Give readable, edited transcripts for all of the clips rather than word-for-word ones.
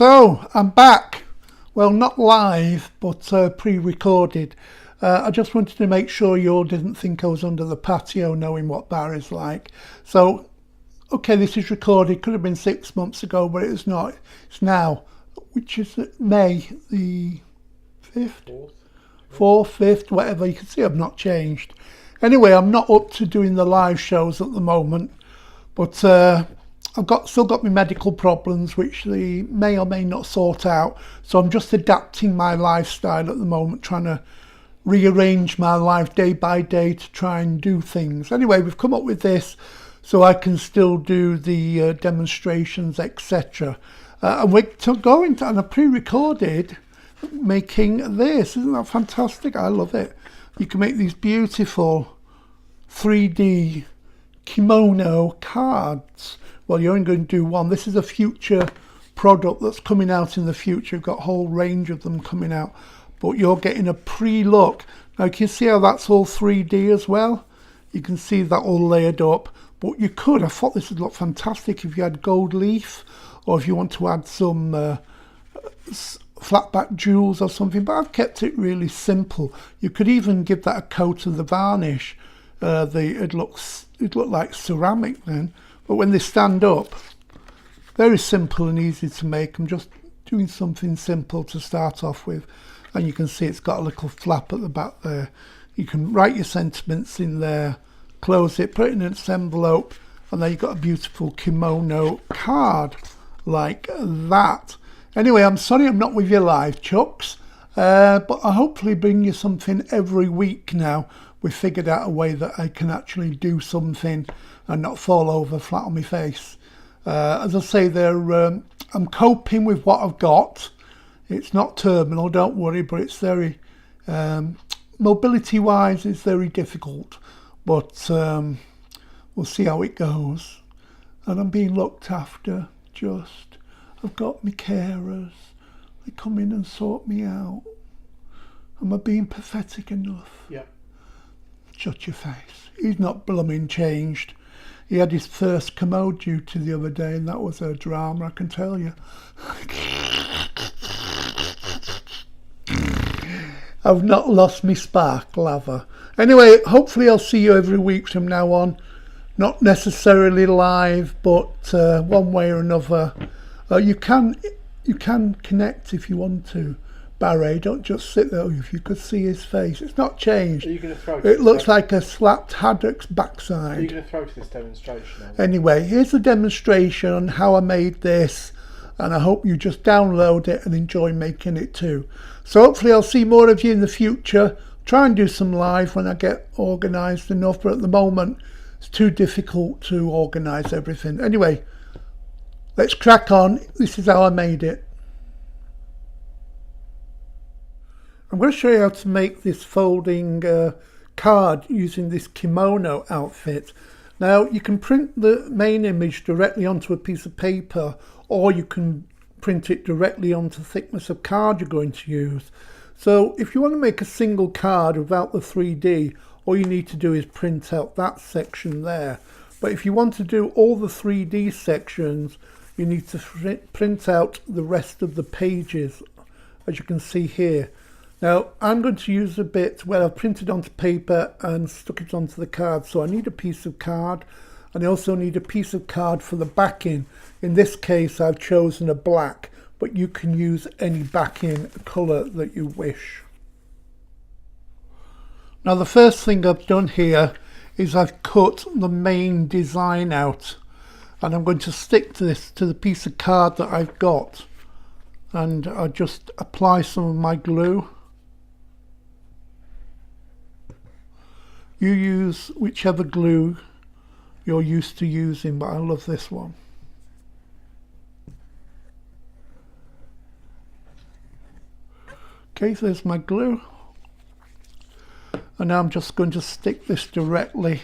So I'm back. Well, not live, but pre-recorded. I just wanted to make sure you all didn't think I was under the patio knowing what Barry's like. So, okay, this is recorded. Could have been 6 months ago, but it's not. It's now, which is May the 5th? 4th, 5th, whatever. You can see I've not changed. Anyway, I'm not up to doing the live shows at the moment, but I've still got my medical problems, which they may or may not sort out. So I'm just adapting my lifestyle at the moment, trying to rearrange my life day by day to try and do things. Anyway, we've come up with this so I can still do the demonstrations, etc. And we're going to, and I pre-recorded making this. Isn't that fantastic? I love it. You can make these beautiful 3D kimono cards. Well, you're only going to do one. This is a future product that's coming out in the future. We've got a whole range of them coming out, but you're getting a pre-look. Now you can see how that's all 3D as well. You can see that all layered up, but you could, I thought this would look fantastic if you had gold leaf, or if you want to add some flat back jewels or something, but I've kept it really simple. You could even give that a coat of the varnish. It look like ceramic then, but when they stand up, very simple and easy to make. I'm just doing something simple to start off with, and you can see it's got a little flap at the back there. You can write your sentiments in there, close it, put it in its envelope, and then you've got a beautiful kimono card like that. Anyway, I'm sorry I'm not with you live, Chucks, but I'll hopefully bring you something every week now. We've figured out a way that I can actually do something and not fall over flat on my face. As I say, I'm coping with what I've got. It's not terminal, don't worry, but it's very, mobility-wise, it's very difficult. But we'll see how it goes. And I'm being looked after, just. I've got my carers. They come in and sort me out. Am I being pathetic enough? Yeah. Shut your face. He's not blooming changed. He had his first commode duty the other day, and that was a drama, I can tell you. I've not lost my sparkle, have I? Anyway, hopefully I'll see you every week from now on. Not necessarily live, but one way or another. You can connect if you want to. Barry, don't just sit there. If you could see his face, it's not changed. Are you going to throw it looks like a slapped haddock's backside. Are you going to throw to this demonstration? Anyway, here's a demonstration on how I made this, and I hope you just download it and enjoy making it too. So hopefully I'll see more of you in the future. Try and do some live when I get organised enough, but at the moment it's too difficult to organise everything. Anyway, let's crack on. This is how I made it. I'm going to show you how to make this folding card using this kimono outfit. Now you can print the main image directly onto a piece of paper, or you can print it directly onto the thickness of card you're going to use. So if you want to make a single card without the 3D, all you need to do is print out that section there. But if you want to do all the 3D sections, you need to print out the rest of the pages, as you can see here. Now I'm going to use a bit where I've printed onto paper and stuck it onto the card. So I need a piece of card, and I also need a piece of card for the backing. In this case I've chosen a black, but you can use any backing colour that you wish. Now the first thing I've done here is I've cut the main design out, and I'm going to stick this to the piece of card that I've got, and I just apply some of my glue. You use whichever glue you're used to using, but I love this one. Okay, so there's my glue. And now I'm just going to stick this directly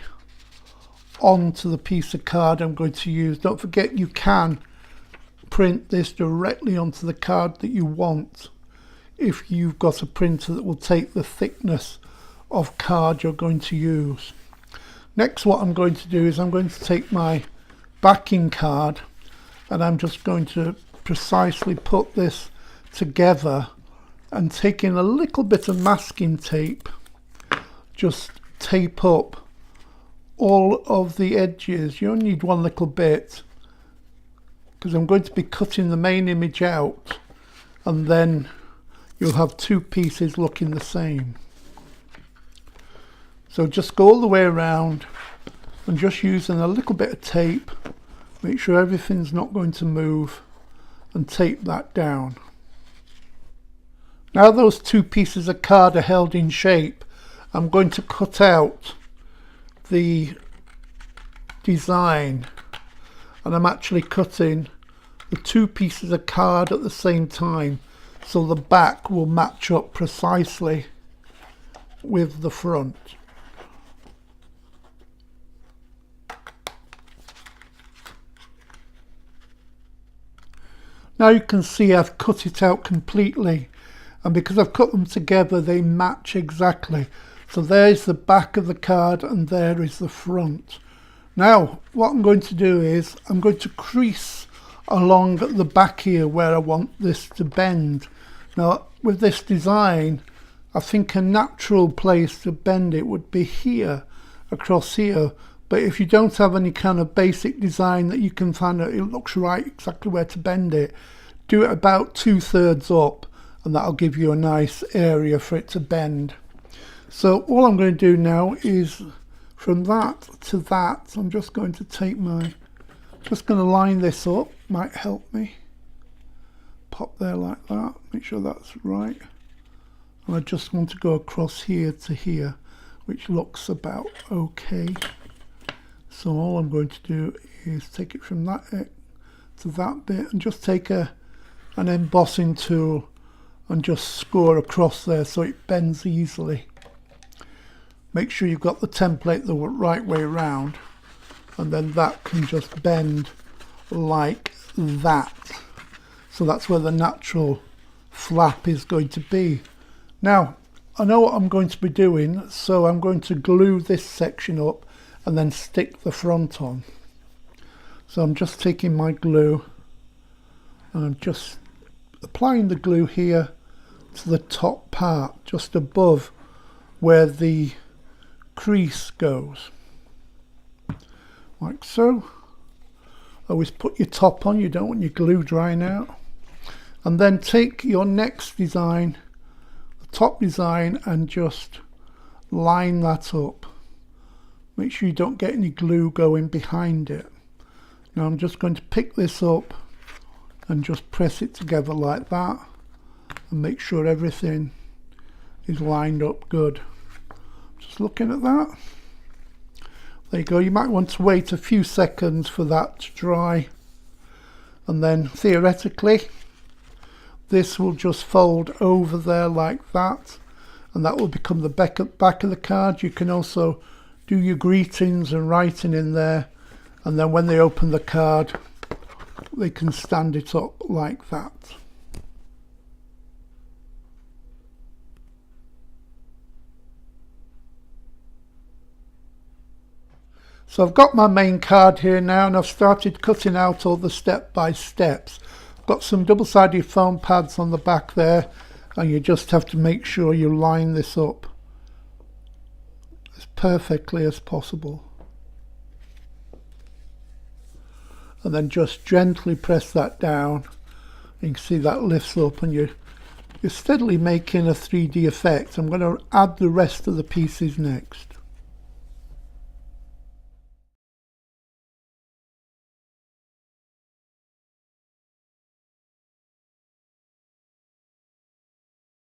onto the piece of card I'm going to use. Don't forget, you can print this directly onto the card that you want if you've got a printer that will take the thickness of card you're going to use. Next, what I'm going to do is I'm going to take my backing card, and I'm just going to precisely put this together, and taking a little bit of masking tape, just tape up all of the edges. You only need one little bit, because I'm going to be cutting the main image out, and then you'll have two pieces looking the same. So just go all the way around and just using a little bit of tape, make sure everything's not going to move, and tape that down. Now those two pieces of card are held in shape, I'm going to cut out the design, and I'm actually cutting the two pieces of card at the same time, so the back will match up precisely with the front. Now you can see I've cut it out completely, and because I've cut them together they match exactly. So there's the back of the card and there is the front. Now what I'm going to do is I'm going to crease along the back here where I want this to bend. Now with this design, I think a natural place to bend it would be here, across here. But if you don't have any kind of basic design that you can find out it looks right exactly where to bend it, do it about 2/3 up, and that'll give you a nice area for it to bend. So all I'm going to do now is from that to that, I'm just going to take just going to line this up, might help me. Pop there like that, make sure that's right. And I just want to go across here to here, which looks about okay. So all I'm going to do is take it from that to that bit, and just take an embossing tool and just score across there so it bends easily. Make sure you've got the template the right way around, and then that can just bend like that. So that's where the natural flap is going to be. Now I know what I'm going to be doing, so I'm going to glue this section up and then stick the front on. So I'm just taking my glue and I'm just applying the glue here to the top part, just above where the crease goes, like so. Always put your top on, you don't want your glue drying out. And then take your next design, the top design, and just line that up. Make sure you don't get any glue going behind it. Now I'm just going to pick this up and just press it together like that, and make sure everything is lined up good. Just looking at that. There you go. You might want to wait a few seconds for that to dry, and then theoretically this will just fold over there like that, and that will become the back of the card. You can also do your greetings and writing in there, and then when they open the card they can stand it up like that. So I've got my main card here now, and I've started cutting out all the step by steps. I've got some double-sided foam pads on the back there, and you just have to make sure you line this up as perfectly as possible. And then just gently press that down. You can see that lifts up, and you're steadily making a 3D effect. I'm going to add the rest of the pieces next.